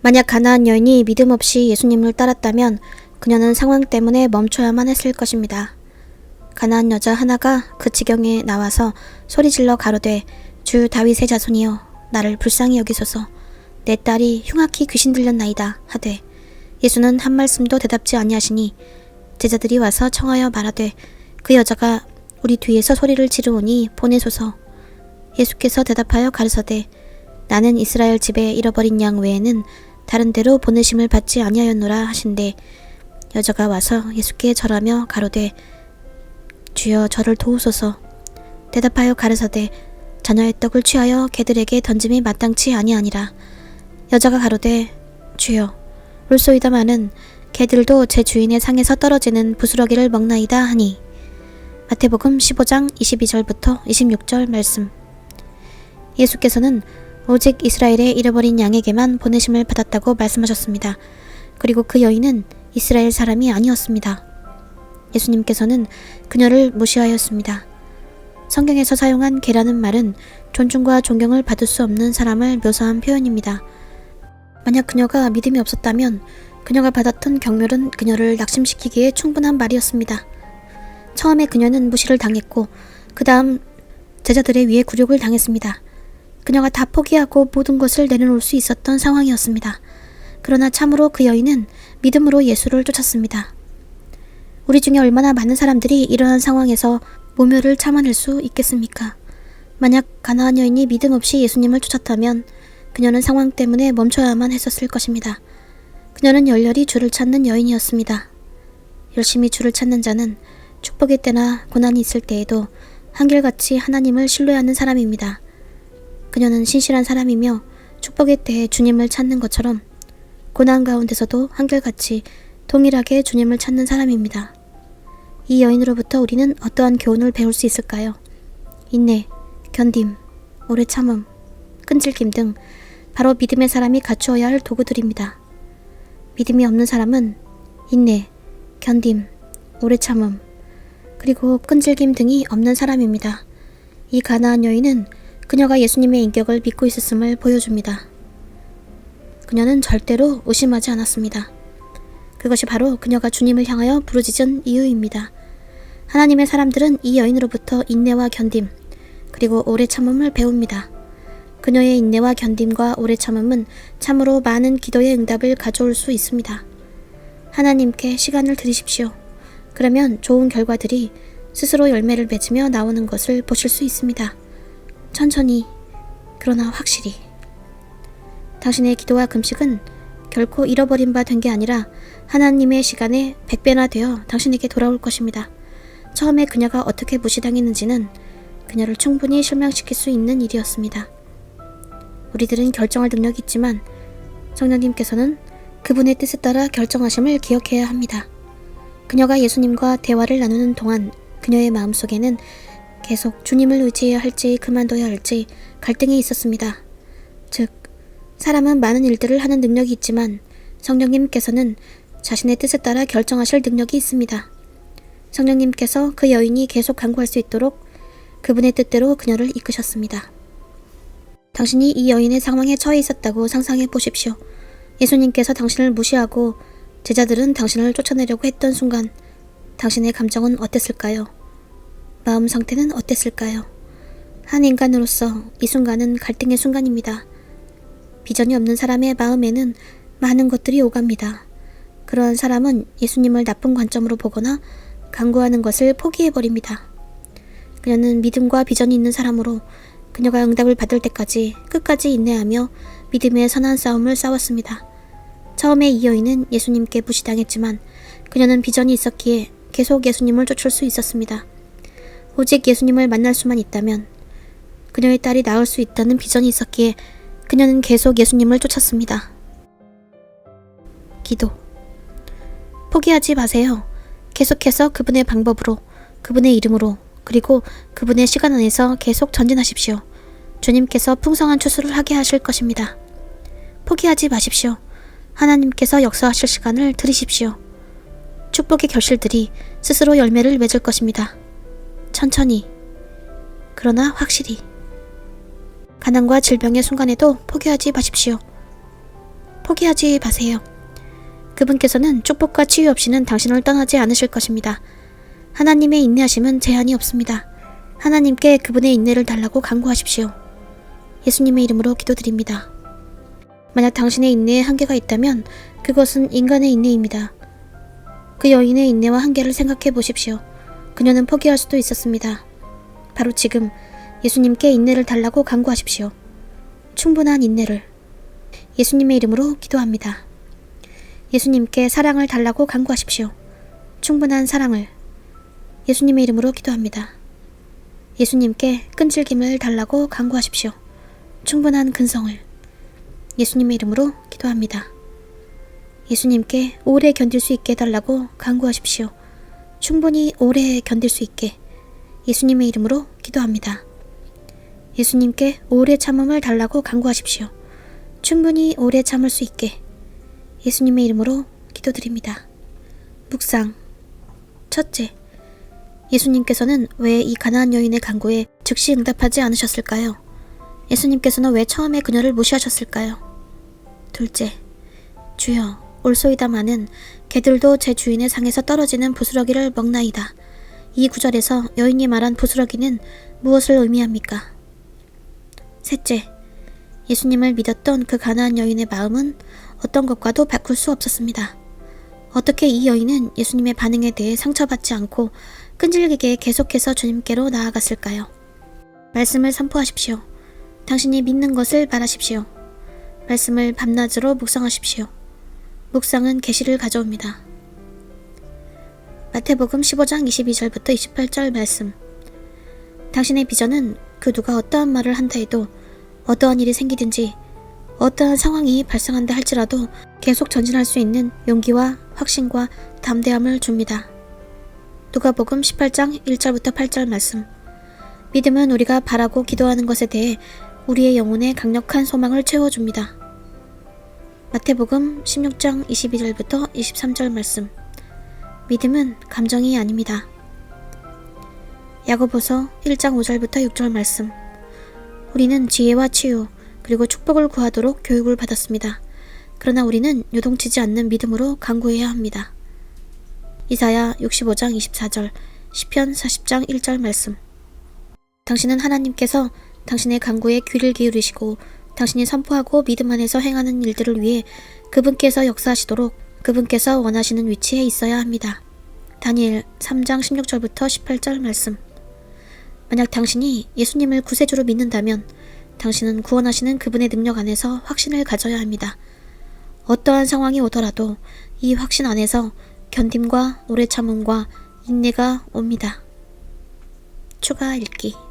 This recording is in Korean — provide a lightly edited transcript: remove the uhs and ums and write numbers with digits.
만약 가나안 여인이 믿음 없이 예수님을 따랐다면 그녀는 상황 때문에 멈춰야만 했을 것입니다. 가나안 여자 하나가 그 지경에 나와서 소리질러 가로되 주 다윗의 자손이여 나를 불쌍히 여기소서 내 딸이 흉악히 귀신 들렸나이다 하되 예수는 한 말씀도 대답지 아니하시니 제자들이 와서 청하여 말하되 그 여자가 우리 뒤에서 소리를 지르오니 보내소서. 예수께서 대답하여 가르사대 나는 이스라엘 집에 잃어버린 양 외에는 다른 데로 보내심을 받지 아니하였노라 하신대 여자가 와서 예수께 절하며 가로되 주여 저를 도우소서. 대답하여 가르사대 자녀의 떡을 취하여 개들에게 던짐이 마땅치 아니하니라. 여자가 가로되 주여 옳소이다마는 개들도 제 주인의 상에서 떨어지는 부스러기를 먹나이다 하니. 마태복음 15장 22절부터 26절 말씀. 예수께서는 오직 이스라엘의 잃어버린 양에게만 보내심을 받았다고 말씀하셨습니다. 그리고 그 여인은 이스라엘 사람이 아니었습니다. 예수님께서는 그녀를 무시하였습니다. 성경에서 사용한 개라는 말은 존중과 존경을 받을 수 없는 사람을 묘사한 표현입니다. 만약 그녀가 믿음이 없었다면 그녀가 받았던 경멸은 그녀를 낙심시키기에 충분한 말이었습니다. 처음에 그녀는 무시를 당했고 그 다음 제자들의 위에 굴욕을 당했습니다. 그녀가 다 포기하고 모든 것을 내려놓을 수 있었던 상황이었습니다. 그러나 참으로 그 여인은 믿음으로 예수를 쫓았습니다. 우리 중에 얼마나 많은 사람들이 이러한 상황에서 모멸을 참아낼 수 있겠습니까? 만약 가나안 여인이 믿음 없이 예수님을 쫓았다면 그녀는 상황 때문에 멈춰야만 했었을 것입니다. 그녀는 열렬히 주를 찾는 여인이었습니다. 열심히 주를 찾는 자는 축복의 때나 고난이 있을 때에도 한결같이 하나님을 신뢰하는 사람입니다. 그녀는 신실한 사람이며 축복의 때에 주님을 찾는 것처럼 고난 가운데서도 한결같이 동일하게 주님을 찾는 사람입니다. 이 여인으로부터 우리는 어떠한 교훈을 배울 수 있을까요? 인내, 견딤, 오래 참음, 끈질김 등 바로 믿음의 사람이 갖추어야 할 도구들입니다. 믿음이 없는 사람은 인내, 견딤, 오래 참음, 그리고 끈질김 등이 없는 사람입니다. 이 가나안 여인은 그녀가 예수님의 인격을 믿고 있었음을 보여줍니다. 그녀는 절대로 의심하지 않았습니다. 그것이 바로 그녀가 주님을 향하여 부르짖은 이유입니다. 하나님의 사람들은 이 여인으로부터 인내와 견딤, 그리고 오래 참음을 배웁니다. 그녀의 인내와 견딤과 오래 참음은 참으로 많은 기도의 응답을 가져올 수 있습니다. 하나님께 시간을 들이십시오. 그러면 좋은 결과들이 스스로 열매를 맺으며 나오는 것을 보실 수 있습니다. 천천히, 그러나 확실히. 당신의 기도와 금식은 결코 잃어버린 바 된 게 아니라 하나님의 시간에 100배나 되어 당신에게 돌아올 것입니다. 처음에 그녀가 어떻게 무시당했는지는 그녀를 충분히 실망시킬 수 있는 일이었습니다. 우리들은 결정할 능력이 있지만 성령님께서는 그분의 뜻에 따라 결정하심을 기억해야 합니다. 그녀가 예수님과 대화를 나누는 동안 그녀의 마음속에는 계속 주님을 의지해야 할지 그만둬야 할지 갈등이 있었습니다. 즉, 사람은 많은 일들을 하는 능력이 있지만 성령님께서는 자신의 뜻에 따라 결정하실 능력이 있습니다. 성령님께서 그 여인이 계속 간구할 수 있도록 그분의 뜻대로 그녀를 이끄셨습니다. 당신이 이 여인의 상황에 처해 있었다고 상상해 보십시오. 예수님께서 당신을 무시하고 제자들은 당신을 쫓아내려고 했던 순간 당신의 감정은 어땠을까요? 마음 상태는 어땠을까요? 한 인간으로서 이 순간은 갈등의 순간입니다. 비전이 없는 사람의 마음에는 많은 것들이 오갑니다. 그런 사람은 예수님을 나쁜 관점으로 보거나 간구하는 것을 포기해버립니다. 그녀는 믿음과 비전이 있는 사람으로 그녀가 응답을 받을 때까지 끝까지 인내하며 믿음의 선한 싸움을 싸웠습니다. 처음에 이 여인은 예수님께 무시당했지만 그녀는 비전이 있었기에 계속 예수님을 쫓을 수 있었습니다. 오직 예수님을 만날 수만 있다면 그녀의 딸이 낳을 수 있다는 비전이 있었기에 그녀는 계속 예수님을 쫓았습니다. 기도. 포기하지 마세요. 계속해서 그분의 방법으로, 그분의 이름으로, 그리고 그분의 시간 안에서 계속 전진하십시오. 주님께서 풍성한 추수를 하게 하실 것입니다. 포기하지 마십시오. 하나님께서 역사하실 시간을 들이십시오. 축복의 결실들이 스스로 열매를 맺을 것입니다. 천천히, 그러나 확실히. 가난과 질병의 순간에도 포기하지 마십시오. 포기하지 마세요. 그분께서는 축복과 치유 없이는 당신을 떠나지 않으실 것입니다. 하나님의 인내하심은 제한이 없습니다. 하나님께 그분의 인내를 달라고 간구하십시오. 예수님의 이름으로 기도드립니다. 만약 당신의 인내에 한계가 있다면 그것은 인간의 인내입니다. 그 여인의 인내와 한계를 생각해 보십시오. 그녀는 포기할 수도 있었습니다. 바로 지금 예수님께 인내를 달라고 간구하십시오. 충분한 인내를. 예수님의 이름으로 기도합니다. 예수님께 사랑을 달라고 간구하십시오. 충분한 사랑을. 예수님의 이름으로 기도합니다. 예수님께 끈질김을 달라고 간구하십시오. 충분한 근성을. 예수님의 이름으로 기도합니다. 예수님께 오래 견딜 수 있게 해달라고 간구하십시오. 충분히 오래 견딜 수 있게. 예수님의 이름으로 기도합니다. 예수님께 오래 참음을 달라고 간구하십시오. 충분히 오래 참을 수 있게. 예수님의 이름으로 기도드립니다. 묵상. 첫째, 예수님께서는 왜 이 가나안 여인의 간구에 즉시 응답하지 않으셨을까요? 예수님께서는 왜 처음에 그녀를 무시하셨을까요? 둘째, 주여, 올소이다마는 개들도 제 주인의 상에서 떨어지는 부스러기를 먹나이다. 이 구절에서 여인이 말한 부스러기는 무엇을 의미합니까? 셋째, 예수님을 믿었던 그 가나안 여인의 마음은 어떤 것과도 바꿀 수 없었습니다. 어떻게 이 여인은 예수님의 반응에 대해 상처받지 않고 끈질기게 계속해서 주님께로 나아갔을까요? 말씀을 선포하십시오. 당신이 믿는 것을 말하십시오. 말씀을 밤낮으로 묵상하십시오. 묵상은 계시를 가져옵니다. 마태복음 15장 22절부터 28절 말씀. 당신의 비전은 그 누가 어떠한 말을 한다 해도, 어떠한 일이 생기든지, 어떠한 상황이 발생한다 할지라도 계속 전진할 수 있는 용기와 확신과 담대함을 줍니다. 누가복음 18장 1절부터 8절 말씀. 믿음은 우리가 바라고 기도하는 것에 대해 우리의 영혼에 강력한 소망을 채워줍니다. 마태복음 16장 22절부터 23절 말씀. 믿음은 감정이 아닙니다. 야고보서 1장 5절부터 6절 말씀. 우리는 지혜와 치유 그리고 축복을 구하도록 교육을 받았습니다. 그러나 우리는 요동치지 않는 믿음으로 간구해야 합니다. 이사야 65장 24절, 시편 40장 1절 말씀. 당신은 하나님께서 당신의 간구에 귀를 기울이시고 당신이 선포하고 믿음 안에서 행하는 일들을 위해 그분께서 역사하시도록 그분께서 원하시는 위치에 있어야 합니다. 다니엘 3장 16절부터 18절 말씀. 만약 당신이 예수님을 구세주로 믿는다면 당신은 구원하시는 그분의 능력 안에서 확신을 가져야 합니다. 어떠한 상황이 오더라도 이 확신 안에서 견딤과 오래 참음과 인내가 옵니다. 추가 읽기.